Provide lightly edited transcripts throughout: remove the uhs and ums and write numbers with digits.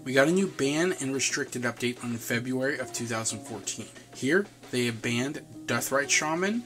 We got a new ban and restricted update on February of 2014. Here, they have banned Deathrite Shaman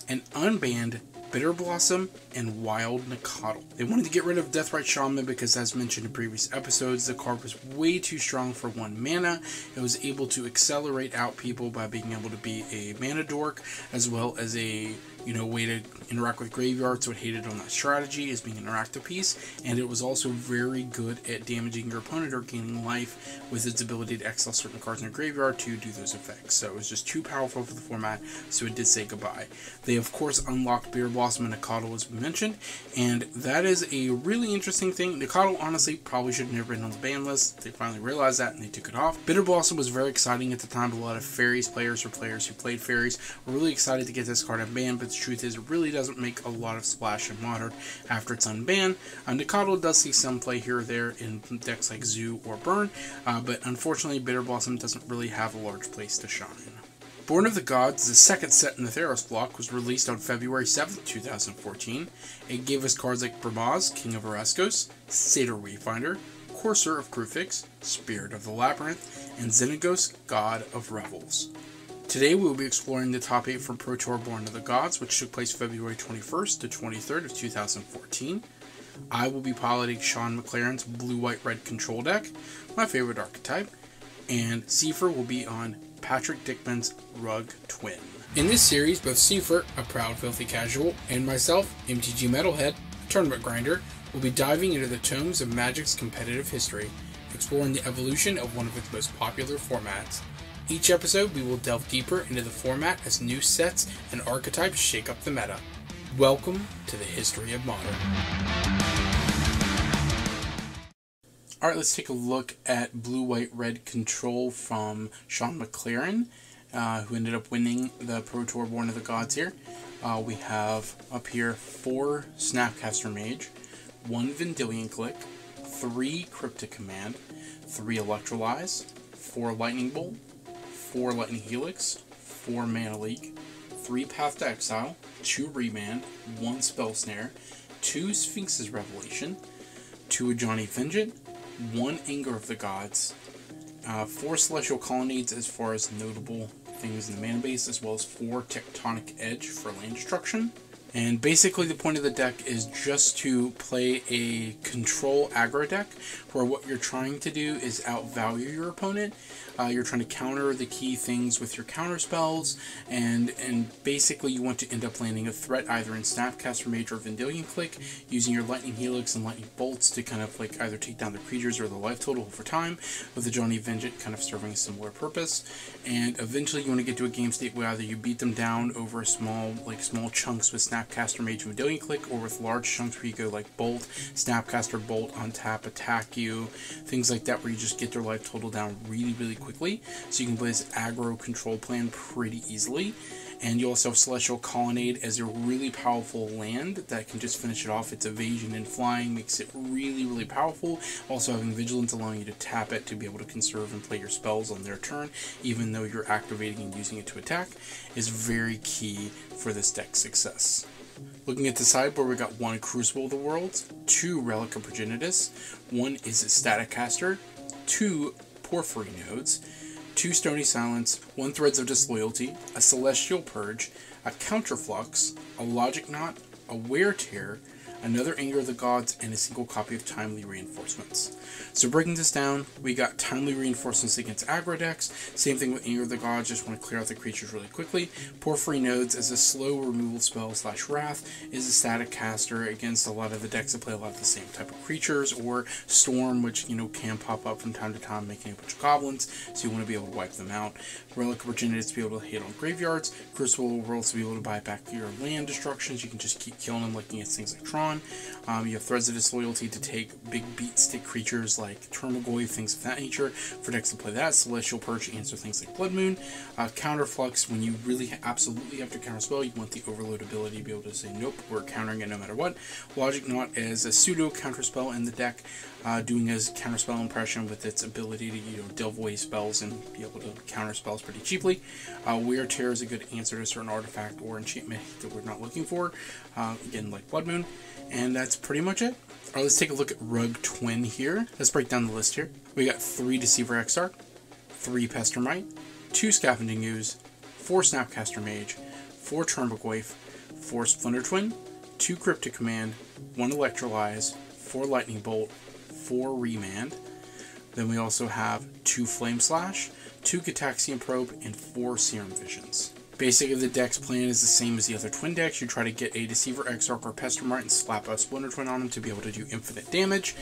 and unbanned Bitter Blossom and Wild Nicodle. They wanted to get rid of Deathrite Shaman because, as mentioned in previous episodes, the card was way too strong for 1 mana. It was able to accelerate out people by being able to be a mana dork, as well as a way to interact with graveyards, so it hated on that strategy as being an interactive piece, and it was also very good at damaging your opponent or gaining life with its ability to exile certain cards in your graveyard to do those effects. So it was just too powerful for the format, so it did say goodbye. They of course unlocked Bitter Blossom and Nicodle, as we mentioned, and that is a really interesting thing. Nicodle honestly probably should have never been on the ban list. They finally realized that and they took it off. Bitter Blossom was very exciting at the time. A lot of Fairies players or players who played Fairies were really excited to get this card unbanned, but the truth is it really doesn't make a lot of splash in Modern after it's unbanned. Nicodle does see some play here or there in decks like Zoo or Burn, but unfortunately Bitter Blossom doesn't really have a large place to shine. Born of the Gods, the second set in the Theros block, was released on February 7th, 2014. It gave us cards like Bramaz, King of Oreskos, Satyr Wayfinder, Courser of Kruphix, Spirit of the Labyrinth, and Xenagos, God of Revels. Today we will be exploring the top 8 from Pro Tour Born of the Gods, which took place February 21st to 23rd of 2014. I will be piloting Sean McLaren's blue-white-red control deck, my favorite archetype, and Sefer will be on Patrick Dickman's Rug Twin. In this series, both Sefer, a proud filthy casual, and myself, MTG Metalhead, a tournament grinder, will be diving into the tomes of Magic's competitive history, exploring the evolution of one of its most popular formats. Each episode, we will delve deeper into the format as new sets and archetypes shake up the meta. Welcome to the history of Modern. Alright, let's take a look at blue-white-red control from Sean McLaren, who ended up winning the Pro Tour Born of the Gods here. We have up here 4 Snapcaster Mage, 1 Vendilion Click, 3 Cryptic Command, 3 Electrolyze, 4 Lightning Bolt, 4 Lightning Helix, 4 Mana Leak, 3 Path to Exile, 2 Remand, 1 Spell Snare, 2 Sphinx's Revelation, 2 Ajani Vengeance, 1 Anger of the Gods, 4 Celestial Colonnades as far as notable things in the mana base, as well as 4 Tectonic Edge for land destruction. And basically the point of the deck is just to play a control aggro deck where what you're trying to do is outvalue your opponent. You're trying to counter the key things with your counter spells, and basically you want to end up landing a threat either in Snapcaster Mage or Vendilion Click, using your Lightning Helix and Lightning Bolts to kind of like either take down the creatures or the life total over time, with the Ajani Vengeance kind of serving a similar purpose. And eventually you want to get to a game state where either you beat them down over small chunks with Snapcaster Mage and Vendilion Click, or with large chunks where you go like Bolt, Snapcaster Bolt, untap, attack you, things like that, where you just get their life total down really quickly, so you can play this aggro control plan pretty easily. And you also have Celestial Colonnade as a really powerful land that can just finish it off. Its evasion and flying makes it really powerful. Also having Vigilance allowing you to tap it to be able to conserve and play your spells on their turn, even though you're activating and using it to attack, is very key for this deck's success. Looking at the sideboard, we got 1 Crucible of the Worlds, 2 Relic of Progenitus, 1 is a Static Caster, 2 Porphyry Nodes, 2 Stony Silence, 1 Threads of Disloyalty, a Celestial Purge, a Counterflux, a Logic Knot, a Wear Tear, another Anger of the Gods, and a single copy of Timely Reinforcements. So breaking this down, we got Timely Reinforcements against aggro decks. Same thing with Anger of the Gods, just want to clear out the creatures really quickly. Porphyry Nodes as a slow removal spell / Wrath is a static caster against a lot of the decks that play a lot of the same type of creatures, or Storm, which can pop up from time to time making a bunch of goblins, so you want to be able to wipe them out. Relic of Progenitus to be able to hit on graveyards. Crucible of Worlds to be able to buy back your land destructions. You can just keep killing them looking at things like Tron. You have Threads of Disloyalty to take big beat stick creatures like Termagoy, things of that nature, for decks to play that. Celestial Purge to answer things like Blood Moon. Counterflux, when you really absolutely have to counterspell, you want the Overload ability to be able to say, nope, we're countering it no matter what. Logic Knot as a pseudo counterspell in the deck. doing his counterspell impression with its ability to delve away spells and be able to counter spells pretty cheaply. Wear Tear is a good answer to a certain artifact or enchantment that we're not looking for, again like Blood Moon, and that's pretty much it. Alright, let's take a look at Rogue Twin here. Let's break down the list here. We got 3 Deceiver Exarch, 3 Pestermite, 2 Scavenging Ooze, 4 Snapcaster Mage, 4 Termagwaif, 4 Splinter Twin, 2 Cryptic Command, 1 Electrolyze, 4 Lightning Bolt, 4 Remand. Then we also have 2 Flame Slash, 2 Cataxian Probe, and 4 Serum Visions. Basically, the deck's plan is the same as the other twin decks. You try to get a Deceiver Exarch or Pestermite and slap a Splinter Twin on them to be able to do infinite damage.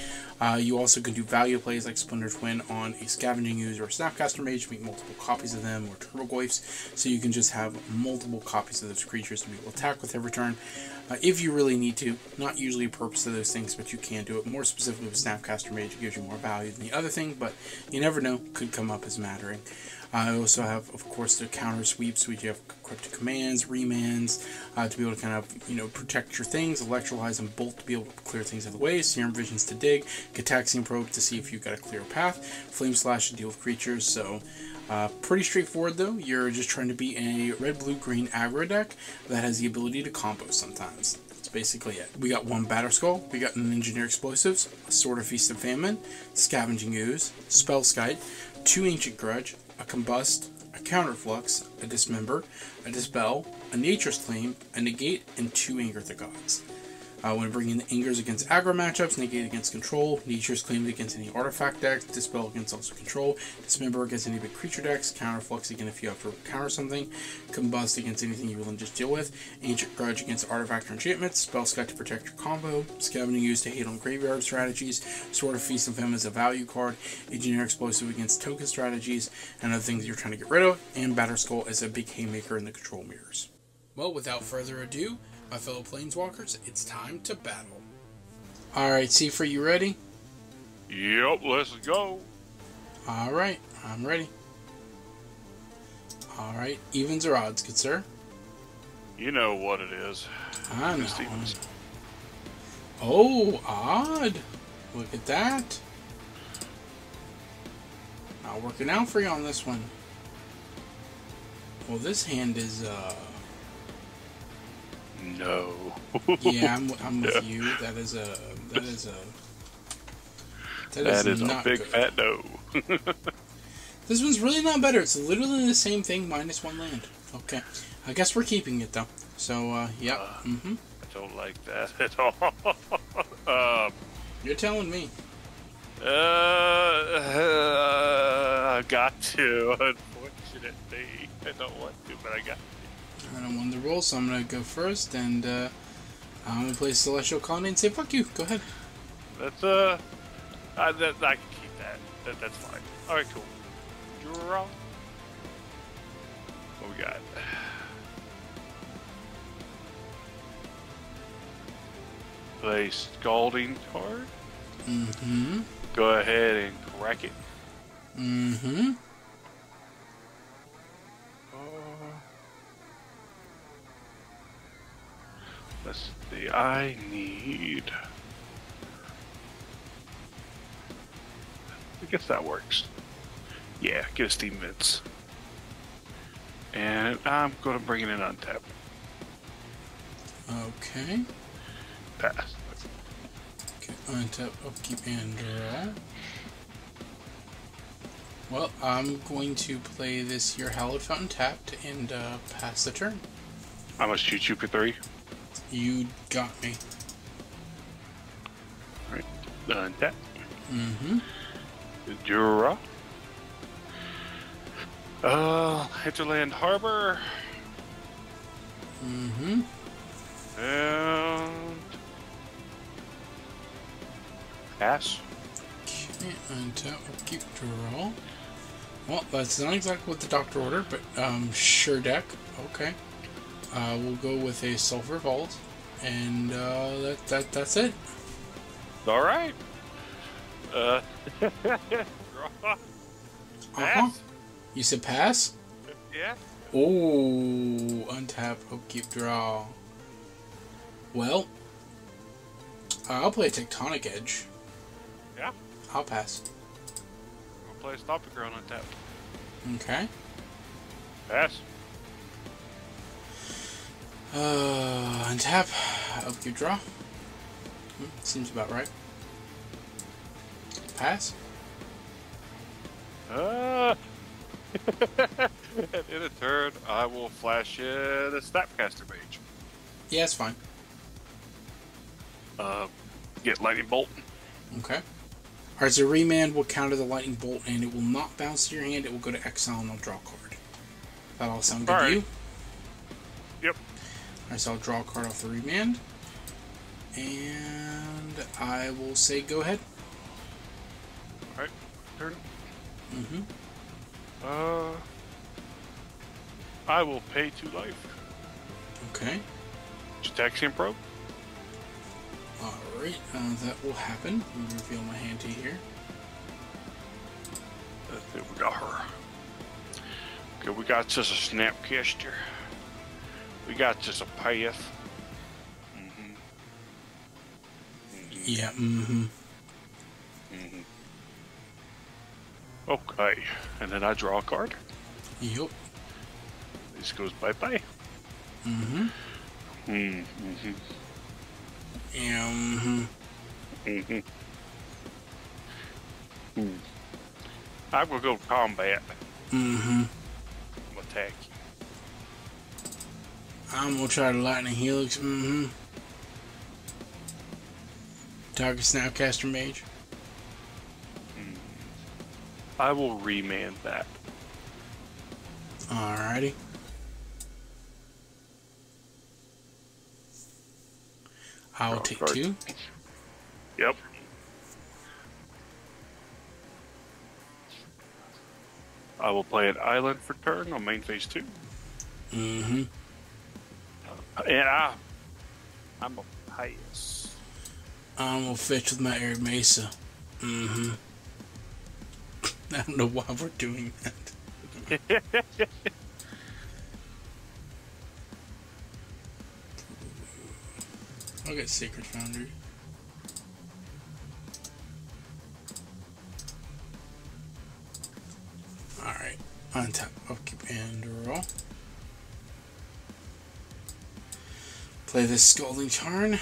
You also can do value plays like Splinter Twin on a Scavenging Ooze or a Snapcaster Mage, make multiple copies of them, or Turbogoyfs, so you can just have multiple copies of those creatures to be able to attack with every turn. If you really need to, not usually a purpose of those things, but you can do it. More specifically with Snapcaster Mage, it gives you more value than the other thing, but you never know, could come up as mattering. I also have, of course, the counter sweeps, which you have Cryptic Commands, Remands, to be able to kind of, protect your things, Electrolyze and Bolt to be able to clear things out of the way, Serum Visions to dig, Cataxian Probe to see if you've got a clear path, Flame Slash to deal with creatures, so pretty straightforward though. You're just trying to be a red, blue, green aggro deck that has the ability to combo sometimes. That's basically it. We got 1 Batterskull, we got an Engineer Explosives, a Sword of Feast and Famine, Scavenging Ooze, Spellskite, 2 Ancient Grudge, a Combust, a Counterflux, a Dismember, a Dispel, a Nature's Claim, a Negate, and 2 Anger the Gods. When bringing the Angers against aggro matchups, Negate against control, Nature's Claim against any artifact decks, Dispel against also control, Dismember against any big creature decks, Counterflux again if you have to counter something, Combust against anything you will just deal with, Ancient Grudge against artifact or enchantments, Spellskite to protect your combo, Scavenging Ooze to hate on graveyard strategies, Sword of Feast and Famine is a value card, Engineer Explosive against token strategies, and other things you're trying to get rid of, and Batterskull as a big haymaker in the control mirrors. Well, without further ado, my fellow Planeswalkers, it's time to battle. Alright, Sefer, you ready? Yep, let's go. Alright, I'm ready. Alright, evens or odds, good sir? You know what it is. I know. Oh, odd. Look at that. Not working out for you on this one. Well, this hand is, No. yeah, I'm with you. That is a not big good. fat no. This one's really not better. It's literally the same thing minus 1 land. Okay. I guess we're keeping it though. So, yeah. I don't like that at all. You're telling me. I got to, unfortunately. I don't want to, but I got to. I don't want the roll, so I'm gonna go first, and I'm gonna play Celestial Colony and say fuck you. Go ahead. That's I can keep that. That's fine. All right, cool. Draw. What we got? Play Scalding card. Mm-hmm. Go ahead and crack it. Mm-hmm. Let's see. I need. I guess that works. Yeah, get a Steam Vince. And I'm gonna bring it in untap. Okay. Pass. Okay, untap, upkeep, and draw. Well, I'm going to play this here Hallowed Fountain tapped and pass the turn. I'm gonna shoot you for 3. You got me. Alright, untap. Mm-hmm. Draw. Hinterland Harbor. Mm-hmm. And pass. Okay, untap, upkeep, draw. Well, that's not exactly what the doctor ordered, but sure deck. Okay. We'll go with a Sulfur Vault, and that's it. All right. Draw. Pass. You said pass? Yeah. Oh, untap, upkeep, draw. Well, I'll play Tectonic Edge. Yeah. I'll pass. We'll play a Stomping Ground on tap. Okay. Pass. Untap. Upkeep draw. Seems about right. Pass. And in a turn, I will flash in a Snapcaster Mage. Yeah, it's fine. Get Lightning Bolt. Okay. Alright, so Remand will counter the Lightning Bolt and it will not bounce to your hand. It will go to exile and I'll draw a card. That all sound good to you? Yep. Alright, so I'll draw a card off the Remand. And I will say go ahead. Alright, turn. Mm-hmm. I will pay 2 life. Okay. Taxian Probe. Alright, that will happen. Let me reveal my hand to you here. We got her. Okay, we got just a Snapcaster. We got just a path. Yeah, mm-hmm. Okay, and then I draw a card. Yup. This goes bye-bye. Mm-hmm. Mm-hmm. Mm-hmm. Mm-hmm. I'm gonna go combat. Mm-hmm. I'm attack you. I'm gonna try to Lightning Helix. Mm-hmm. Target Snapcaster Mage. I will remand that. Alrighty. I'll take 2. Yep. I will play an island for turn on main phase 2. Mm-hmm. And I'm a pious. I'm gonna fetch with my Arid Mesa. Mm-hmm. I don't know why we're doing that. I'll get Sacred Foundry. Alright. Untap, upkeep, and draw. Play this Scalding Tarn.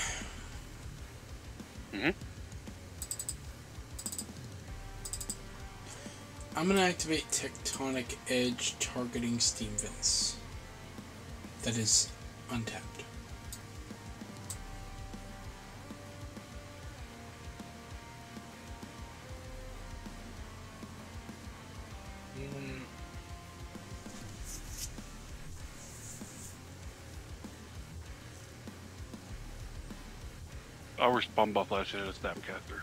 I'm going to activate Tectonic Edge targeting Steam Vents. That is untapped. I'll respond by flashing a Snapcaster.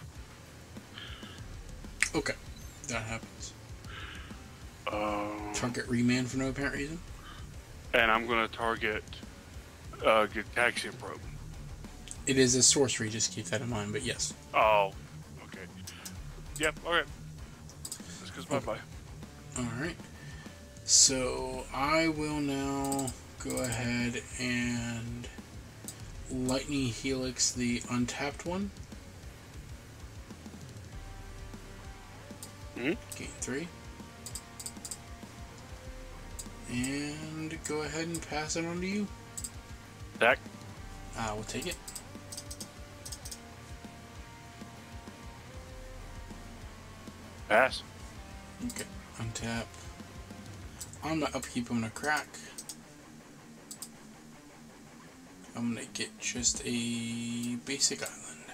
Okay, that happens. Target Remand for no apparent reason. And I'm going to target get Taxian Probe. It is a sorcery, just keep that in mind, but yes. Oh, okay. Yep, okay. This goes bye-bye. Alright. So, I will now go ahead and Lightning Helix the untapped one. Gain 3. And go ahead and pass it on to you. Attack. We'll take it. Pass. Okay, untap. On my upkeep, I'm gonna crack. I'm gonna get just a basic island.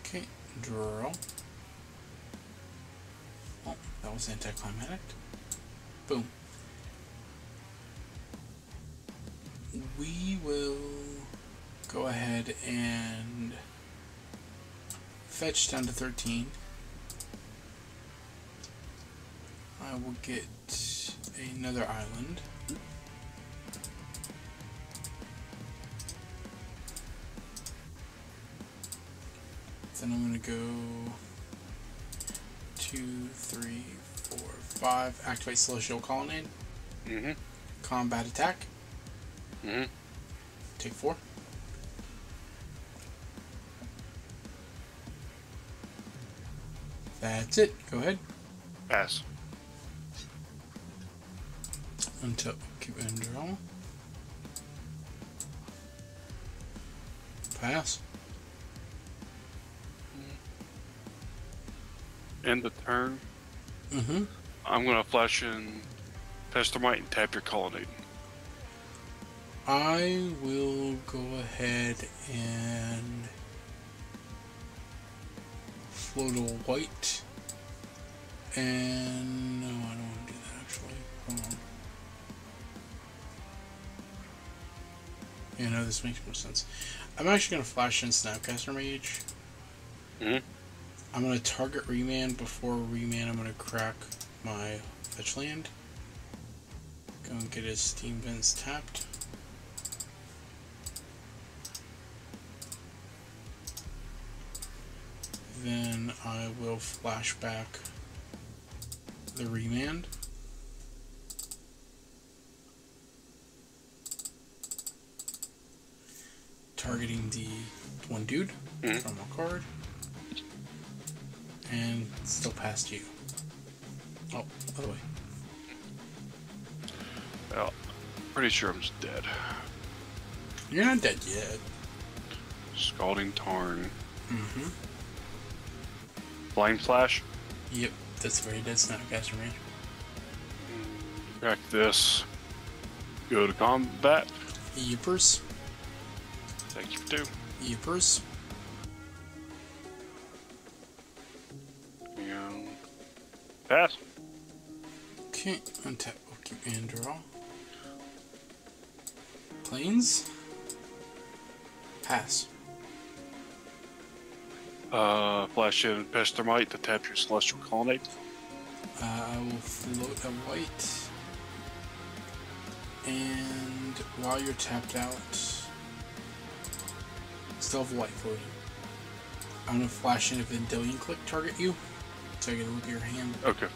Okay, draw. Oh, that was anticlimactic. Boom. We will go ahead and fetch down to 13. I will get another island. Then I'm going to go 2, 3, 4, 5. Activate Celestial Colonnade. Combat attack. Take 4. That's it. Go ahead. Pass. Untap. Keep and draw. Pass. End the turn. Mm-hmm. I'm gonna flash in Pestermite and tap your Colonnade. I will go ahead and float a white. And no, I don't want to do that actually. Hold on. Yeah, no, this makes more sense. I'm actually going to flash in Snapcaster Mage. Mm-hmm. I'm going to target Remand. Before Remand, I'm going to crack my fetch land. Go and get his Steam Vents tapped. Then I will flash back the Remand. Targeting the one dude from a card. And still past you. Oh, other way. Well, pretty sure I'm just dead. You're not dead yet. Scalding Tarn. Mm-hmm. Flame Flash. Yep, that's where he did Snapcaster Mage. Crack this. Go to combat. Yippers. Thank you for 2. Yippers. And pass. Okay, untap, keep and draw. Planes. Pass. Flash in Pestermite to tap your Celestial Colonnade. I will float a white. And while you're tapped out, still have white floating. I'm going to flash in a Vendilion Click target you, so I get a look at your hand. Okay.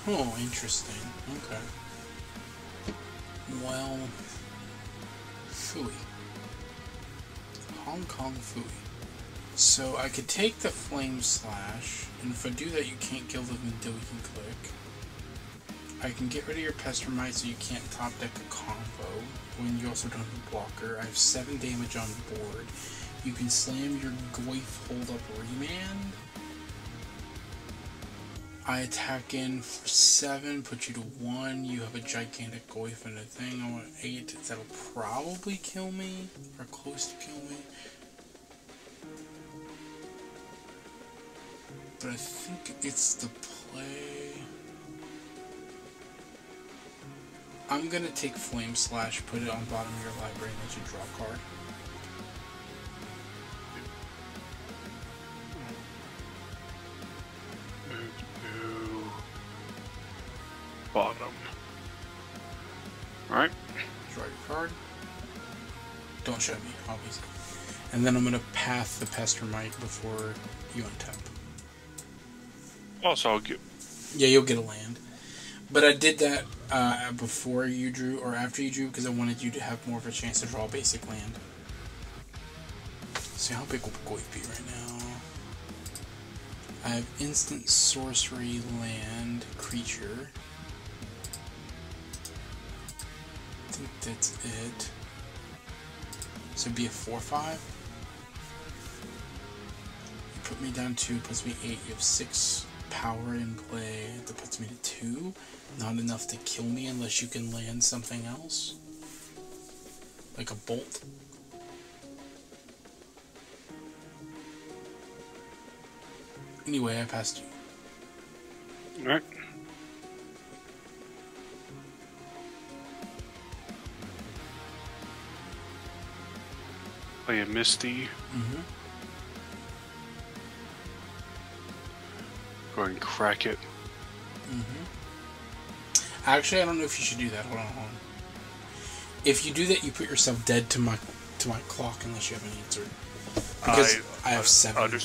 Oh, interesting. Okay. Well, Fooey. Hong Kong Fooey. So I could take the Flame Slash, and if I do that you can't kill the Vendilion Click. I can get rid of your Pestermite so you can't top deck a combo, when you also don't have a blocker. I have 7 damage on board. You can slam your Goyf hold up Remand. I attack in for 7, put you to 1. You have a gigantic Goyf and a thing. I want 8. That'll probably kill me, or close to kill me. But I think it's the play. I'm gonna take Flame Slash, put it on the bottom of your library, and let you draw a card. Move to bottom. Alright. Draw your card. Don't show me, obviously. And then I'm gonna path the Pestermite before you untap. Also, I'll get. Yeah, you'll get a land. But I did that before you drew, or after you drew, because I wanted you to have more of a chance to draw a basic land. See how big will Goyf be right now? I have instant sorcery land creature. I think that's it. So it'd be a 4/5. You put me down 2, puts me 8. You have 6 power in play. That puts me to 2. Not enough to kill me unless you can land something else. Like a bolt. Anyway, I passed you. Alright. Play a Misty. Mm-hmm. Go ahead and crack it. Mm-hmm. Actually, I don't know if you should do that. Hold on. If you do that, you put yourself dead to my clock unless you have an answer. Because I have 7.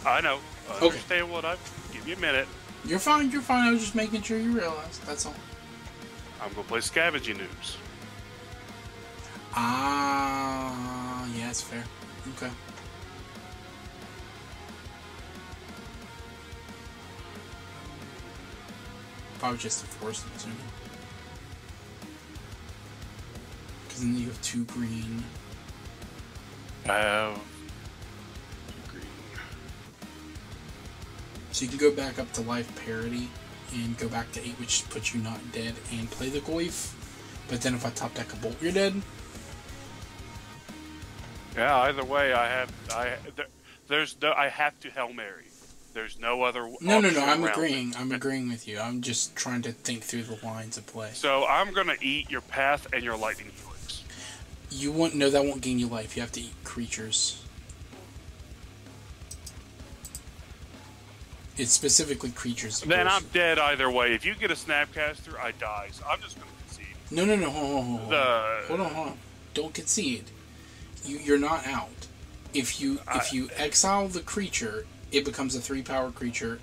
I know. Okay. Understand what I... Give you a minute. You're fine. You're fine. I was just making sure you realized. That's all. I'm going to play Scavenging Ooze. Ah, yeah, that's fair. Okay. Probably just a forest, I'm assuming. Because then you have 2 green. I have 2 green. So you can go back up to life parity and go back to 8, which puts you not dead, and play the Goyf. But then if I top deck a bolt, you're dead. Yeah, either way, I have to Hail Mary. There's no other. No. I'm agreeing. I'm agreeing with you. I'm just trying to think through the lines of play. So I'm gonna eat your path and your lightning helix. You won't. No, that won't gain you life. You have to eat creatures. It's specifically creatures. Then I'm dead either way. If you get a Snapcaster, I die. So I'm just gonna concede. No. Hold on. Don't concede. You're not out. If you exile the creature, it becomes a 3-power creature.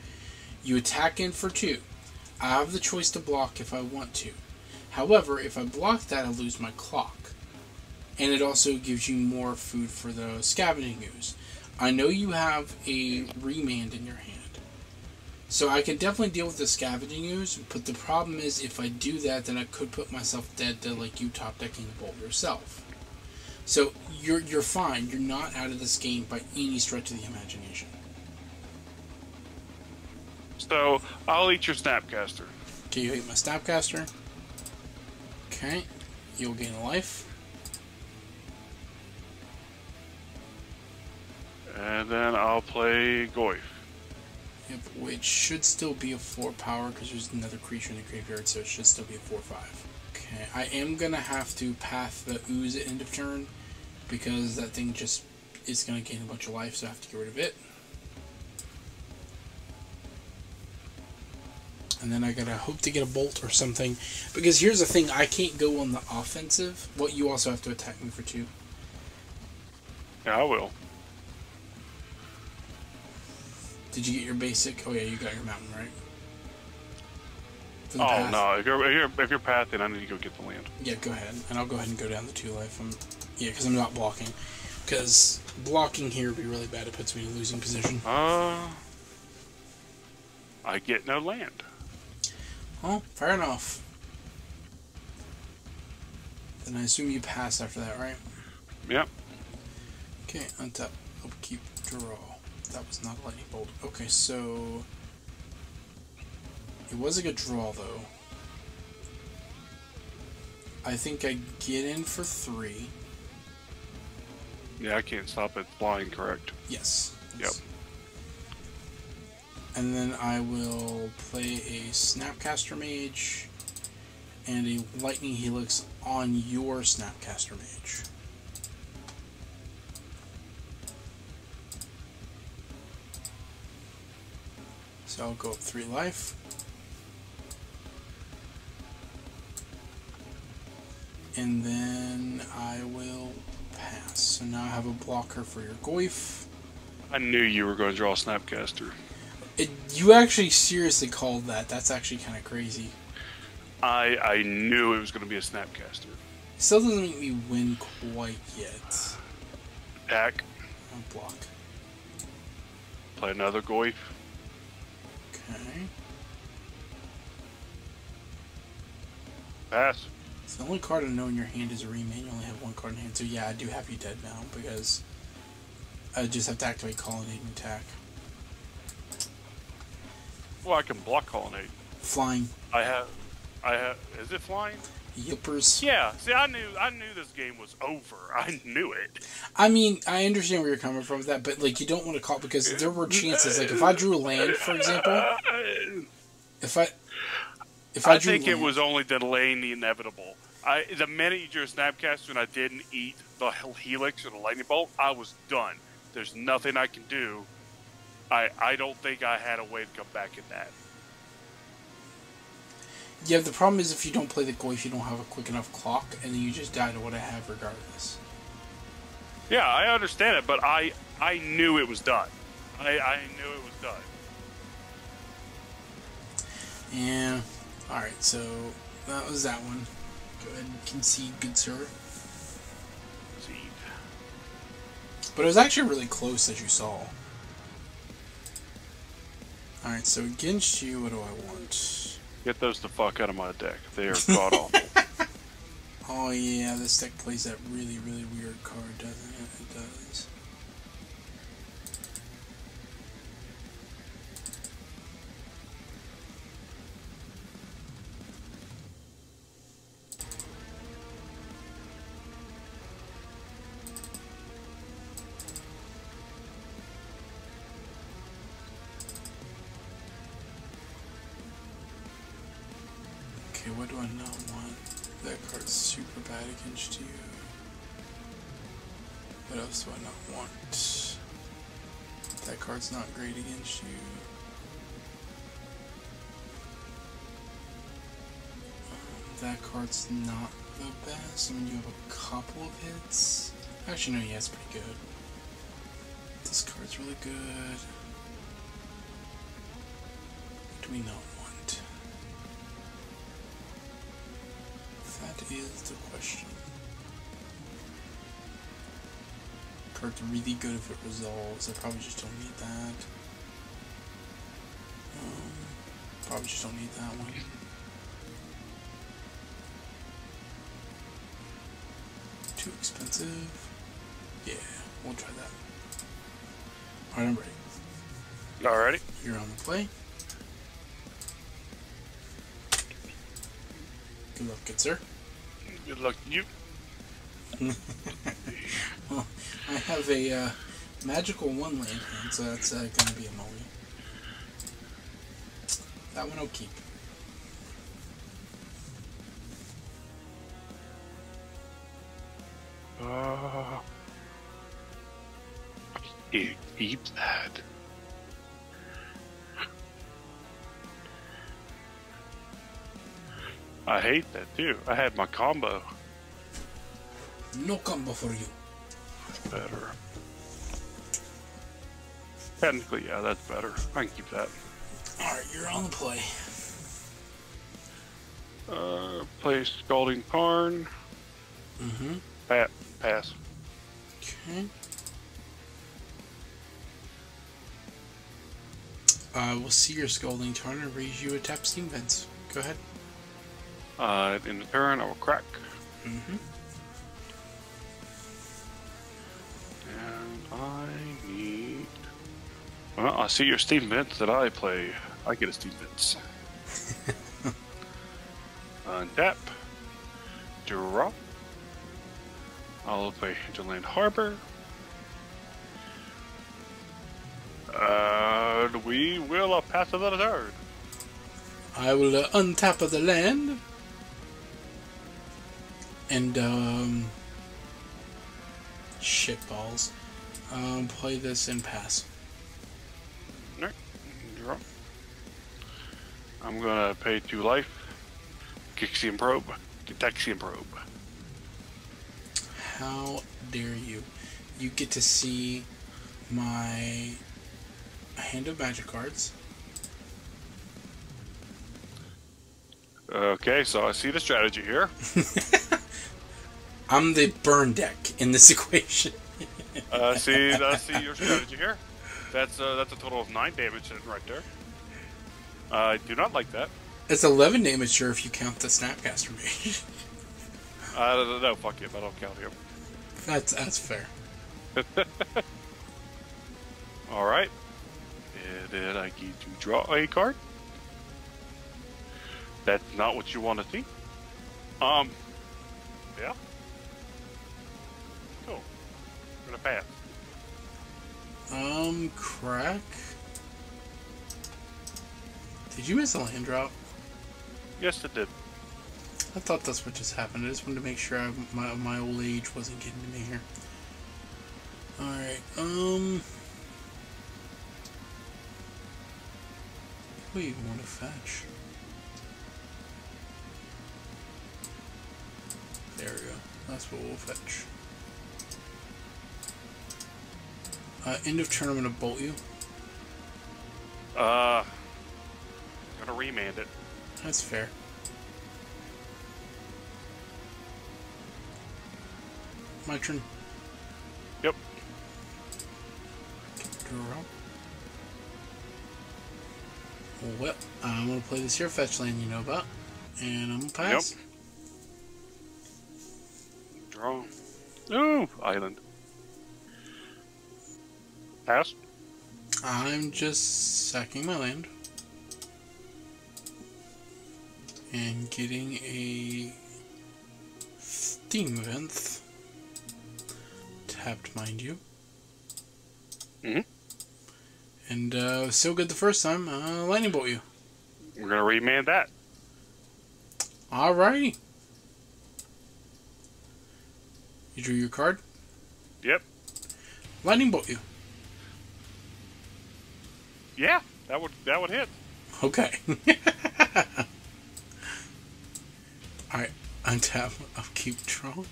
You attack in for 2. I have the choice to block if I want to. However, if I block that, I lose my clock. And it also gives you more food for the scavenging ooze. I know you have a remand in your hand. So I can definitely deal with the scavenging ooze, but the problem is if I do that, then I could put myself dead to like you top decking the bolt yourself. So you're fine. You're not out of this game by any stretch of the imagination. So I'll eat your Snapcaster. Okay, you eat my Snapcaster. Okay, you'll gain a life. And then I'll play Goyf. Yep, which should still be a 4-power because there's another creature in the graveyard, so it should still be a 4/5. Okay, I am gonna have to path the ooze at end of turn because that thing just is gonna gain a bunch of life, so I have to get rid of it. And then I gotta hope to get a bolt or something. Because here's the thing, I can't go on the offensive. What, you also have to attack me for 2. Yeah, I will. Did you get your basic? Oh yeah, you got your mountain, right? Oh path? No, if you're pathing, I need to go get the land. Yeah, go ahead. And I'll go ahead and go down the 2 life. Yeah, because I'm not blocking. Because blocking here would be really bad. It puts me in a losing position. I get no land. Oh, fair enough. Then I assume you pass after that, right? Yep. Okay, untap, upkeep, draw. That was not a lightning bolt. Okay, so it was a good draw, though. I think I get in for 3. Yeah, I can't stop it flying, correct? Yes. Yep. And then I will play a Snapcaster Mage and a Lightning Helix on your Snapcaster Mage. So I'll go up 3 life. And then I will pass. So now I have a blocker for your Goyf. I knew you were going to draw a Snapcaster. You actually seriously called that. That's actually kind of crazy. I knew it was going to be a Snapcaster. Still doesn't make me win quite yet. Attack. I'll block. Play another Goyf. Okay. Pass. So the only card I know in your hand is a remain. You only have 1 card in hand. So yeah, I do have you dead now because I just have to activate Colonnade and attack. Well, I can block Colonnade. Flying. I have. Is it flying? Yippers. Yeah. See, I knew this game was over. I knew it. I mean, I understand where you're coming from with that, but like, you don't want to call because there were chances. Like, if I drew a land, for example, if I drew think land, it was only delaying the inevitable. The minute you drew a Snapcaster and I didn't eat the Helix or the Lightning Bolt, I was done. There's nothing I can do. I don't think I had a way to come back in that. Yeah, the problem is if you don't play the Goyf, you don't have a quick enough clock, and then you just die to what I have regardless. Yeah, I understand it, but I knew it was done. I knew it was done. Yeah. Alright, so that was that one. Go ahead and concede, good sir. Concede. But it was actually really close, as you saw. Alright, so against you, what do I want? Get those the fuck out of my deck. They are god awful. Oh yeah, this deck plays that really, really weird card, doesn't it? It does. Okay, what do I not want? That card's super bad against you. What else do I not want? That card's not great against you. That card's not the best. I mean, you have a couple of hits. Actually, no, yeah, it's pretty good. This card's really good. What do we not want? That is the question. Card's really good if it resolves. I probably just don't need that. Probably just don't need that one. Too expensive. Yeah, we'll try that. Alright, I'm ready. Alrighty. You're on the play. Good luck, good sir. Good luck to you. Well, I have a magical one land hand, so that's going to be a mulligan. That one I'll keep. Eat that. I hate that too. I had my combo. No combo for you. Better. Technically, yeah, that's better. I can keep that. Alright, you're on the play. Play Scalding Tarn. Mm-hmm. Pass. Okay. We'll see your Scalding Tarn and raise you a tap Steam Vents. Go ahead. In the turn, I will crack. Mm-hmm. And I need... Well, I see your Steam Vents that I play. I get a Steam Vents. Untap. Draw. I'll play Hinterland Harbor. And we will pass to the turn. I will untap of the land. And, shitballs. Play this and pass. Alright, draw. I'm gonna pay 2 life. Gixian Probe. Gitaxian Probe. How dare you? You get to see my hand of magic cards. Okay, so I see the strategy here. I'm the burn deck in this equation. I see your strategy here. That's a total of 9 damage right there. I do not like that. It's 11 damage, sure, if you count the Snapcaster Mage. No, fuck him. I don't count him. That's fair. Alright. And then I get to draw a card. That's not what you want to see. Yeah. Cool. I'm gonna pass. Crack? Did you miss a land drop? Yes, it did. I thought that's what just happened. I just wanted to make sure my old age wasn't getting to me here. Alright, what do you want to fetch? There we go. That's what we'll fetch. End of turn, I'm gonna bolt you. Gonna remand it. That's fair. My turn. Yep. Draw. Well, I'm going to play this here fetch land you know about. And I'm going to pass. Yep. Draw. Oh, island. Pass. I'm just sacking my land. And getting a fourteenth. Tapped, mind you. Mm-hmm. And so good the first time, lightning bolt you. We're going to remand that. Alrighty. You drew your card? Yep. Lightning bolt you. Yeah, that would hit. Okay. Alright, untap, upkeep, draw.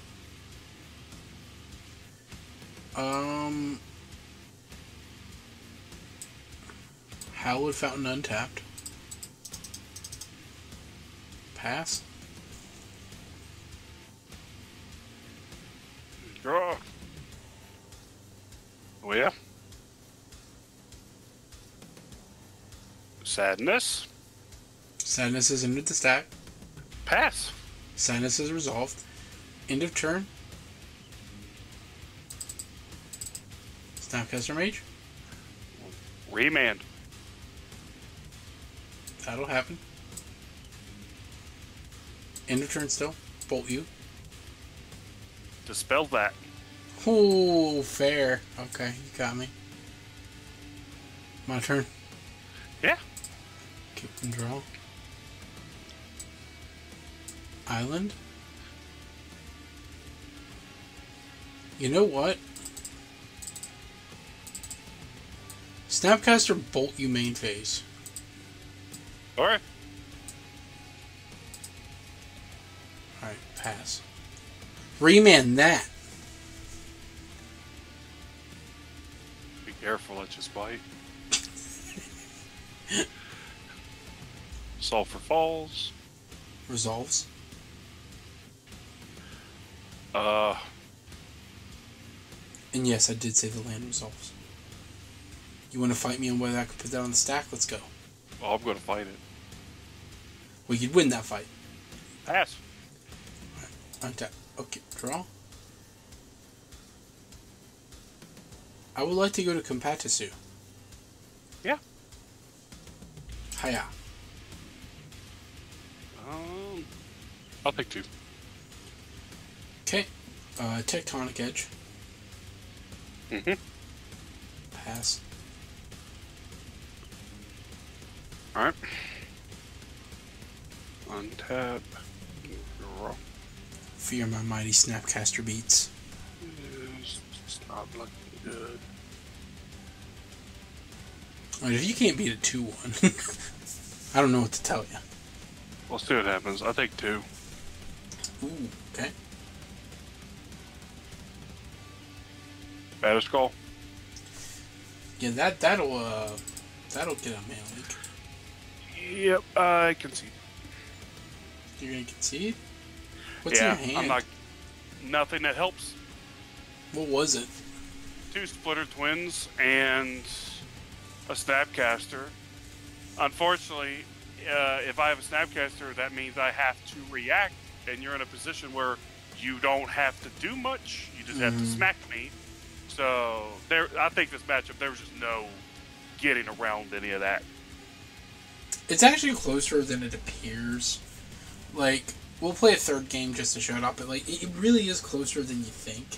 Hallowed Fountain untapped. Pass. Draw. Oh yeah. Sadness. Sadness is into the stack. Pass. Sadness is resolved. End of turn. Snapcaster Mage. Remand. That'll happen. End of turn still. Bolt you. Dispel that. Oh, fair. Okay, you got me. My turn. Yeah. Keep and draw. Island. You know what? Snapcaster bolt you main phase. Alright. Alright, pass. Remand that. Be careful, let you bite. Sulphur Falls. Resolves. And yes, I did say the land resolves. You want to fight me on whether I could put that on the stack? Let's go. Well, I'm going to fight it. Well, you'd win that fight. Pass. Alright, untap. Okay, draw. I would like to go to Compatisu. Yeah. Hiya. I'll pick 2. Okay. Tectonic Edge. Mm-hmm. Pass. Alright. Untap. Draw. Fear my mighty Snapcaster beats. It's not looking good. Alright, if you can't beat a 2-1, I don't know what to tell you. We'll see what happens. I think 2. Ooh, okay. Batter Skull. Yeah, that'll get a mana leak. Yep, I can see. You're gonna concede? What's Yeah, in your hand? I'm not. Nothing that helps. What was it? 2 Splitter Twins and a Snapcaster. Unfortunately, if I have a Snapcaster, that means I have to react, and you're in a position where you don't have to do much. You just have to smack me. So I think this matchup, there was just no getting around any of that. It's actually closer than it appears. Like, we'll play a third game just to show it up, but like it really is closer than you think.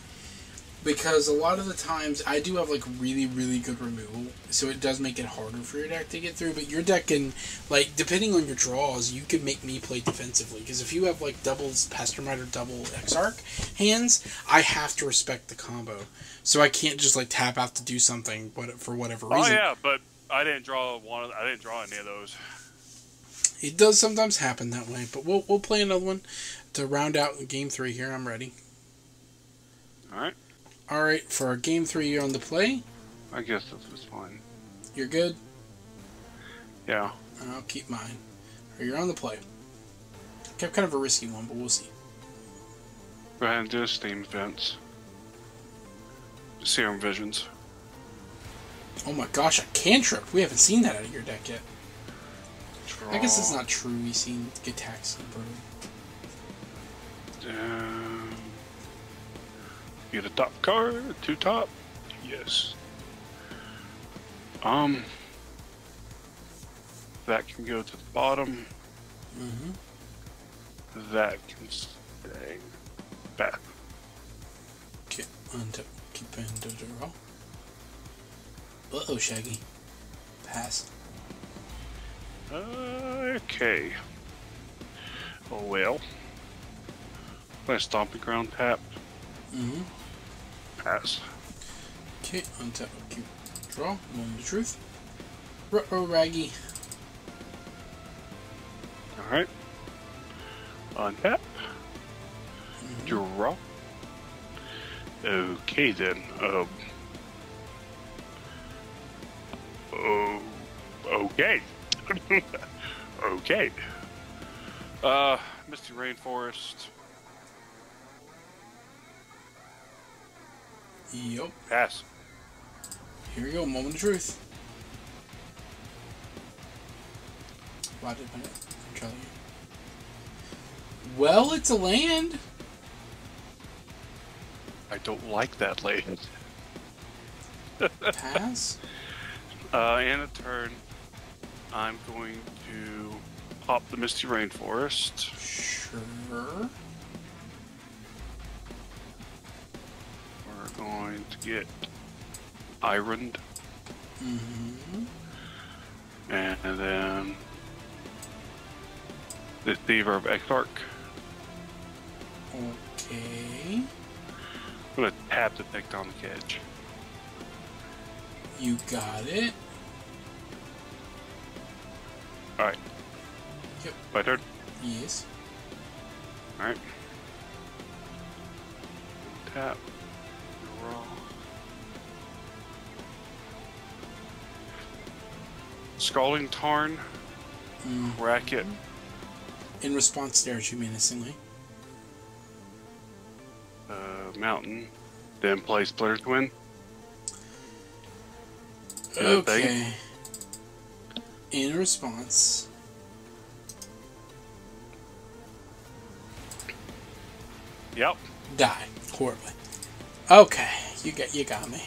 Because a lot of the times I do have like really, really good removal, so it does make it harder for your deck to get through. But your deck can, like, depending on your draws, you can make me play defensively. Because if you have like double Pastermite or double Exarch hands, I have to respect the combo. So I can't just like tap out to do something for whatever reason. Oh yeah, but I didn't draw I didn't draw any of those. It does sometimes happen that way, but we'll play another one to round out game 3 here. I'm ready. All right. Alright, for our game 3, you're on the play. I guess this was fine. You're good? Yeah. I'll keep mine. Or you're on the play. Kept kind of a risky one, but we'll see. Go ahead and do a Steam Fence. Serum Visions. Oh my gosh, a cantrip! We haven't seen that out of your deck yet. I guess it's not true. We've seen get taxed and Get a top card, 2 top. Yes. That can go to the bottom. That can stay back. Okay, untap, keep in the draw. Uh-oh, Shaggy. Pass. Okay. Oh well. My stomping ground tap. Pass. Okay, untap, keep draw. Moment of truth. Ruh-oh, Raggy. Alright. Untap. Draw. Okay then. Okay. Okay. Misty Rainforest. Yup. Pass. Here we go, moment of truth. Why did I try that? Well, it's a land. I don't like that land. Pass. In a turn, I'm going to pop the Misty Rainforest. Sure. We're going to get Ironed. And then the Thiever of Exarch. Okay. I'm going to tap the Tectonic Edge. You got it. Alright. Yep. My turn? Yes. Alright. Tap. Draw. Scalding Tarn. Racket. In response, stares you menacingly. Mountain. Then play Splitter Twin. Okay. In response. Yep. Die horribly. Okay, you got me.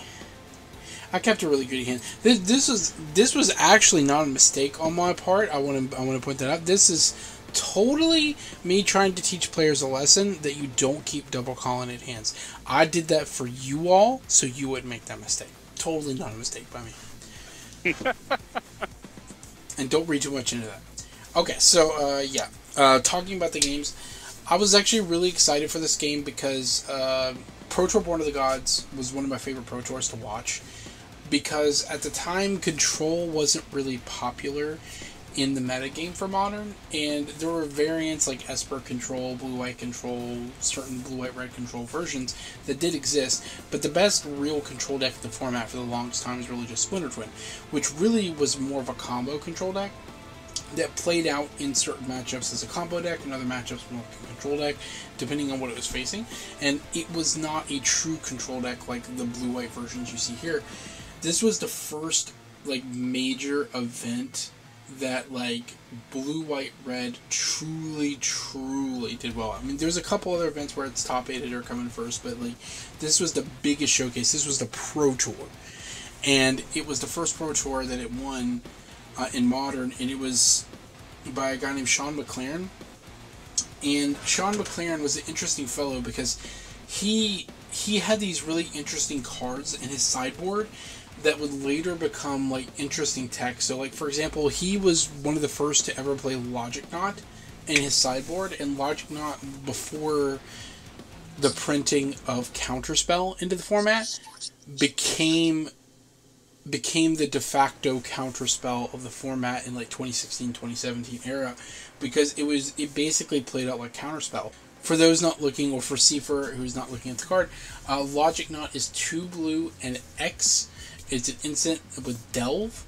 I kept a really good hand. This was actually not a mistake on my part. I want to point that out. This is totally me trying to teach players a lesson that you don't keep double colonnade hands. I did that for you all, so you wouldn't make that mistake. Totally not a mistake by me. And don't read too much into that. Okay, so talking about the games, I was actually really excited for this game because Pro Tour Born of the Gods was one of my favorite Pro Tours to watch, because at the time Control wasn't really popular in the metagame for Modern, and there were variants like Esper Control, Blue-White Control, certain Blue-White-Red Control versions that did exist, but the best real control deck in the format for the longest time was really just Splinter Twin, which really was more of a combo control deck that played out in certain matchups as a combo deck and other matchups more like a control deck, depending on what it was facing, and it was not a true control deck like the Blue-White versions you see here. This was the first major event that Blue-White-Red truly did well. I mean, there's a couple other events where it's top 8 or coming first, but this was the biggest showcase. This was the Pro Tour, and it was the first Pro Tour that it won in Modern, and it was by a guy named Sean McLaren. And Sean McLaren was an interesting fellow because he had these really interesting cards in his sideboard that would later become interesting tech. So for example, he was one of the first to ever play Logic Knot in his sideboard, and Logic Knot, before the printing of Counterspell into the format, became the de facto counterspell of the format in 2016-2017 era, because it basically played out like Counterspell. For those not looking, or for Sefer who's not looking at the card, Logic Knot is 2 blue and X. It's an instant with Delve,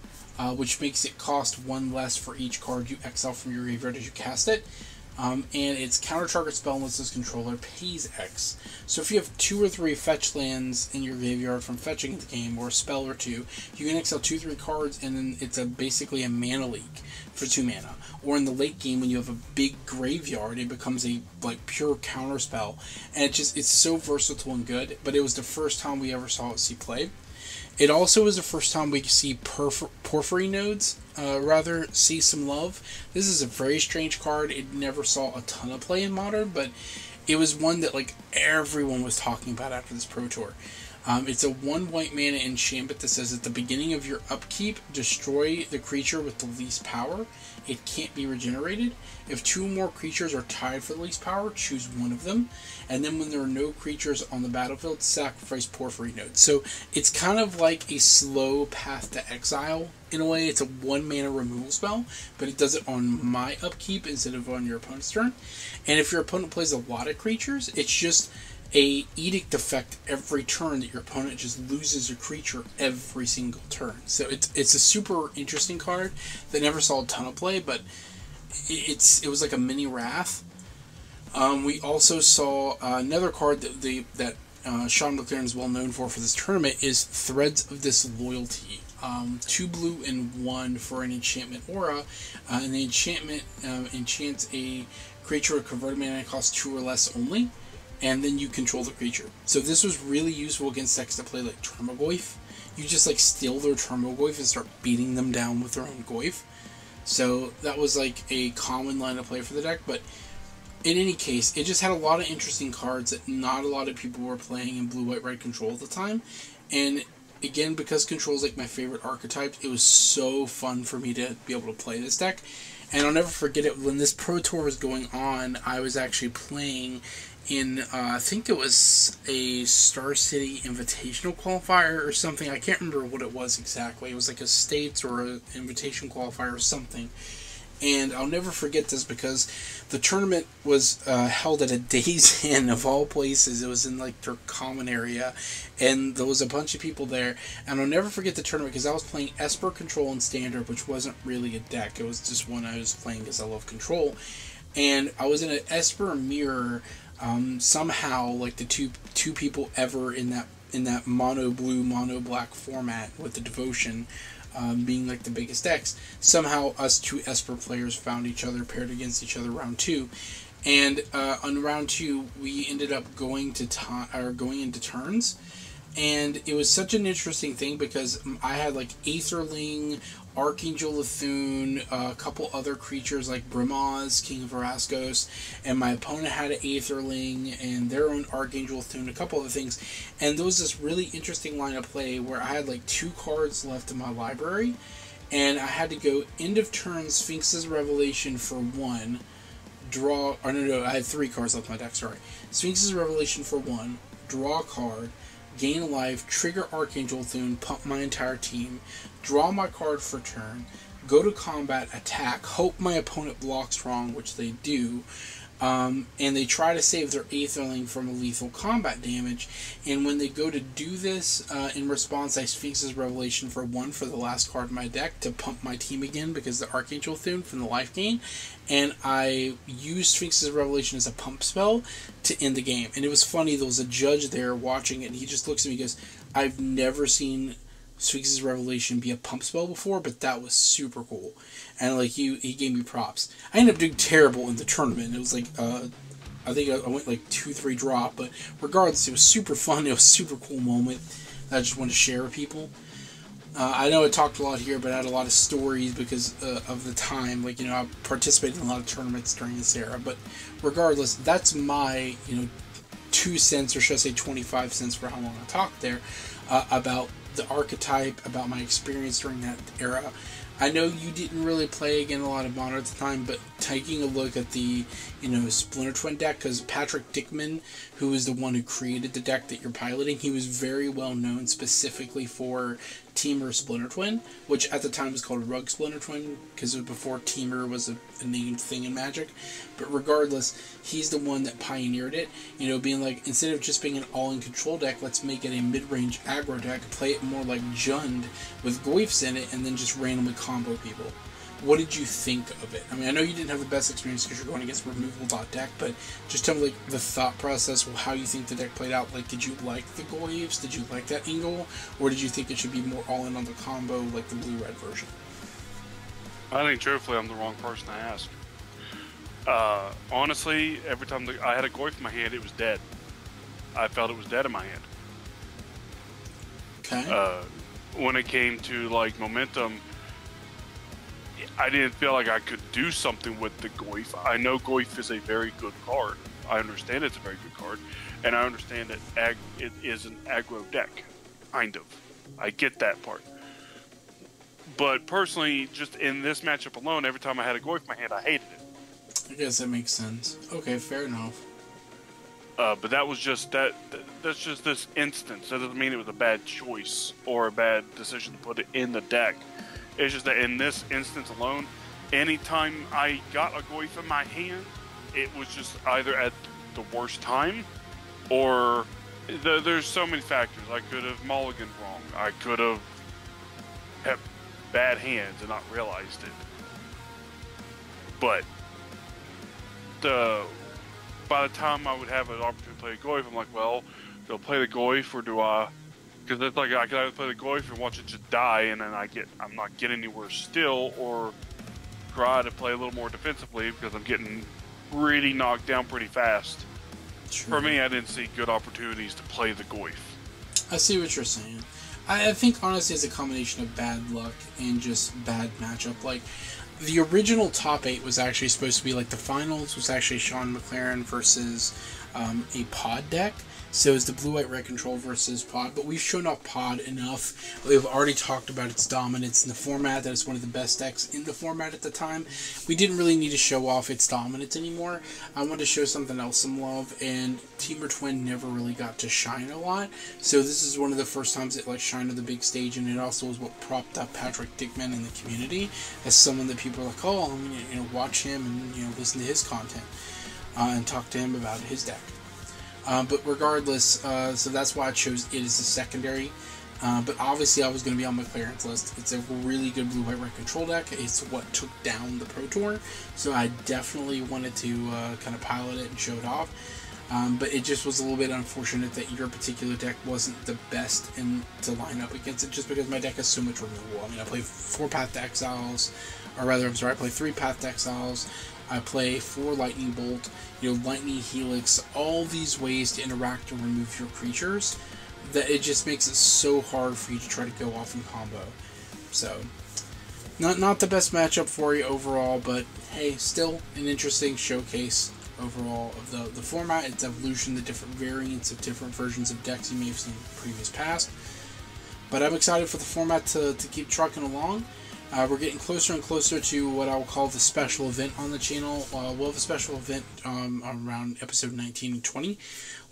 which makes it cost 1 less for each card you exile from your graveyard as you cast it. And its counter target spell unless its controller pays X. So if you have 2 or 3 fetch lands in your graveyard from fetching in the game, or a spell or 2, you can exile 2-3 cards, and then it's basically a mana leak for 2 mana. Or in the late game, when you have a big graveyard, it becomes a pure counter spell, and it's so versatile and good. But it was the first time we ever saw it see play. It also was the first time we could see Porphyry nodes see some love. This is a very strange card. It never saw a ton of play in Modern, but it was one that everyone was talking about after this Pro Tour. It's a 1 white mana enchantment that says at the beginning of your upkeep, destroy the creature with the least power. It can't be regenerated. If 2 or more creatures are tied for the least power, choose one of them. And then when there are no creatures on the battlefield, sacrifice Porphyry Node. So it's kind of like a slow path to exile. In a way, it's a 1 mana removal spell, but it does it on my upkeep instead of on your opponent's turn. And if your opponent plays a lot of creatures, it's just a edict effect every turn that your opponent just loses a creature every single turn. So it's a super interesting card that never saw a ton of play, but it was like a mini Wrath. We also saw another card that Sean McLaren is well known for this tournament is Threads of Disloyalty. 2 blue and 1 for an enchantment aura, and the enchantment enchants a creature with converted mana cost 2 or less only, and then you control the creature. So this was really useful against decks that play like Tarmogoyf. You just steal their Tarmogoyf and start beating them down with their own Goyf. So that was a common line of play for the deck, but in any case, it just had a lot of interesting cards that not a lot of people were playing in blue-white-red control at the time. And again, because control is my favorite archetype, it was so fun for me to be able to play this deck. And I'll never forget it, when this Pro Tour was going on, I was actually playing in, I think it was a Star City Invitational qualifier or something. I can't remember what it was exactly. It was a States or an Invitation qualifier or something. And I'll never forget this because the tournament was held at a Days Inn of all places. It was in their common area, and there was a bunch of people there. And I'll never forget the tournament because I was playing Esper Control and Standard, which wasn't really a deck. It was just one I was playing because I love Control. And I was in an Esper Mirror. Somehow, the two people ever in that mono blue, mono black format with the Devotion. Being the biggest decks, somehow us 2 Esper players found each other, paired against each other round 2, and on round 2 we ended up going into turns, and it was such an interesting thing because I had Aetherling, Archangel Lethune, a couple other creatures like Brimaz, King of Veraskos, and my opponent had an Aetherling and their own Archangel Lethune, a couple other things, and there was this really interesting line of play where I had 2 cards left in my library, and I had to go end of turn Sphinx's Revelation for 1, I had 3 cards left in my deck, sorry. Sphinx's Revelation for 1, draw a card, gain a life, trigger Archangel Lethune, pump my entire team, draw my card for turn, go to combat, attack, hope my opponent blocks wrong, which they do, and they try to save their Aetherling from a lethal combat damage, and when they go to do this, in response I Sphinx's Revelation for 1 for the last card in my deck to pump my team again because the Archangel Lethune from the life gain, and I used Sphinx's Revelation as a pump spell to end the game. And it was funny, there was a judge there watching it, and he just looks at me and goes, I've never seen Sphinx's Revelation be a pump spell before, but that was super cool. And he gave me props. I ended up doing terrible in the tournament. It was I think I went 2-3 drop, but regardless, it was super fun. It was a super cool moment that I just wanted to share with people. I know I talked a lot here, but I had a lot of stories because of the time. I participated in a lot of tournaments during this era. But regardless, that's my 2 cents, or should I say 25 cents for how long I talked there, about the archetype, about my experience during that era. I know you didn't really play again a lot of Modern at the time, but taking a look at the Splinter Twin deck, because Patrick Dickman, who is the one who created the deck that you're piloting, he was very well known specifically for Teamer Splinter Twin, which at the time was called Rug Splinter Twin, because it was before Teamer was a named thing in Magic. But regardless, he's the one that pioneered it, being instead of just being an all-in control deck, let's make it a mid-range aggro deck, play it more like Jund with Goyfs in it, and then just randomly combo people. what did you think of it? I mean, I know you didn't have the best experience because you're going against removable deck, but just tell me like the thought process, how you think the deck played out. Like, did you like the Goyves? Did you like that angle? Or did you think it should be more all in on the combo like the blue-red version? I think truthfully I'm the wrong person to ask. Honestly, every time I had a Goyf in my hand, it was dead. I felt it was dead in my hand. Okay. When it came to like momentum, I didn't feel like I could do something with the Goyf. I know Goyf is a very good card. I understand it's a very good card, and I understand that it is an aggro deck, kind of. I get that part. But personally, just in this matchup alone, every time I had a Goyf in my hand, I hated it. I guess that makes sense. Okay, fair enough. But that was just that's just this instance. That doesn't mean it was a bad choice or a bad decision to put it in the deck. It's just that in this instance alone, anytime I got a Goyf in my hand, it was just either at the worst time, or there's so many factors. I could have mulliganed wrong. I could have had bad hands and not realized it. But by the time I would have an opportunity to play a Goyf, I'm like, well, do I play the Goyf or do I? Because it's like I could either play the Goyf and watch it just die, and then I'm not getting anywhere still, or try to play a little more defensively because I'm getting pretty knocked down pretty fast. True. For me, I didn't see good opportunities to play the Goyf. I see what you're saying. I think honestly it's a combination of bad luck and just bad matchup. Like, the original top 8 was actually supposed to be like the finals was actually Sean McLaren versus a pod deck. So it's the blue-white red control versus pod, but we've shown off pod enough. We've already talked about its dominance in the format, that it's one of the best decks in the format at the time. We didn't really need to show off its dominance anymore. I wanted to show something else some love, and Teamer Twin never really got to shine a lot. So this is one of the first times it like shined on the big stage, and it also was what propped up Patrick Dickman in the community as someone that people are like, oh, I'm gonna watch him and listen to his content and talk to him about his deck. But regardless, so that's why I chose it as a secondary. But obviously I was going to be on McLaren's list. It's a really good blue-white red control deck. It's what took down the Pro Tour. So I definitely wanted to kind of pilot it and show it off. But it just was a little bit unfortunate that your particular deck wasn't the best to line up against it, just because my deck has so much removal. I mean, I play 4 Path to Exiles, or rather, I'm sorry, I play 3 Path to Exiles. I play 4 Lightning Bolt, Lightning Helix, all these ways to interact and remove your creatures, that it just makes it so hard for you to try to go off in combo. So, not the best matchup for you overall, but hey, still an interesting showcase overall of the format, its evolution, the different variants of different versions of decks you may have seen in the previous past. But I'm excited for the format to keep trucking along. We're getting closer and closer to what I will call the special event on the channel. We'll have a special event around episode 19 and 20,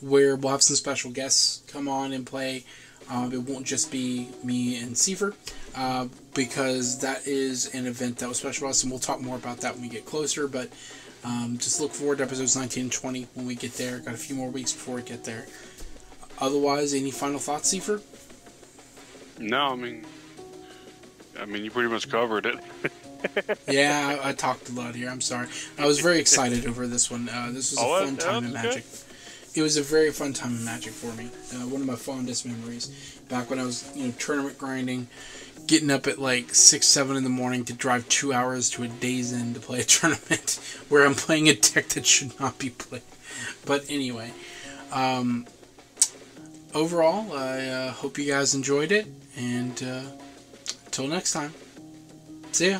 where we'll have some special guests come on and play. It won't just be me and Sefer, because that is an event that was specialized, and we'll talk more about that when we get closer. But just look forward to episodes 19 and 20 when we get there. Got a few more weeks before we get there. Otherwise, any final thoughts, Sefer? No, I mean, you pretty much covered it. Yeah, I talked a lot here. I'm sorry. I was very excited over this one. This was a fun time in Magic. It was a very fun time in Magic for me. One of my fondest memories. Back when I was, tournament grinding, getting up at like 6, 7 in the morning to drive 2 hours to a Days Inn to play a tournament where I'm playing a deck that should not be played. But anyway, overall, I hope you guys enjoyed it, and until next time, see ya.